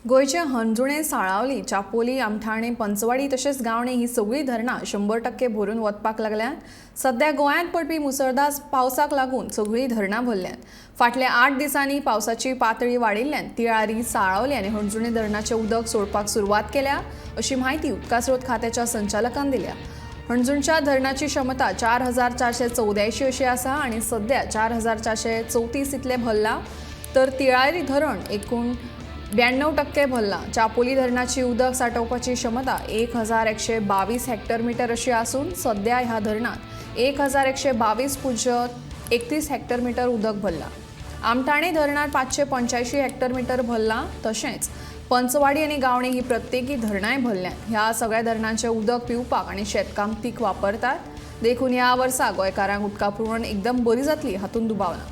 गोयचे हंजुणे, साळावली, चापोली, आमठाणे, पंचवाडी तशेंच गावणे ही सगळी धरणां 100% भरून वचपाक लागल्यात। सध्या गोंयांत पडपी मुसळधार पावसाक लागून सगळी धरणां भरल्यात। फाटल्या 8 दिसांनी पावसाची पातळी वाडिल्ल्यान तिळारी, साळावली आनी हंजुणे धरणाचें उदक सोडपाक सुरवात केल्या, अशी माहिती उदकास्रोत खात्याच्या संचालकान दिल्या। हणजूणच्या धरणाची क्षमता 4484 अशी आसा आनी सध्या 4434 इतले भरला, तर तिळारी धरण एकूण 92% भरला। चापोली धरणाची उदक साठोवपाची क्षमता 1122 हेक्टर मीटर अशी आसून सध्या ह्या धरणात 1122.31 हेक्टर मीटर उदक भरला। आमठाणे धरणात 585 हेक्टर मीटर भरला। तशेंच पंचवाडी आनी गावणे ही प्रत्येकी धरणांय भरल्यात। ह्या सगळ्या धरणांचे उदक पिवपाक आनी शेतकामतीक वापरतात। देखून ह्या वर्सा गोंयकारांक उदका पुरवण एकदम बरी जातली हातून दुबाव ना।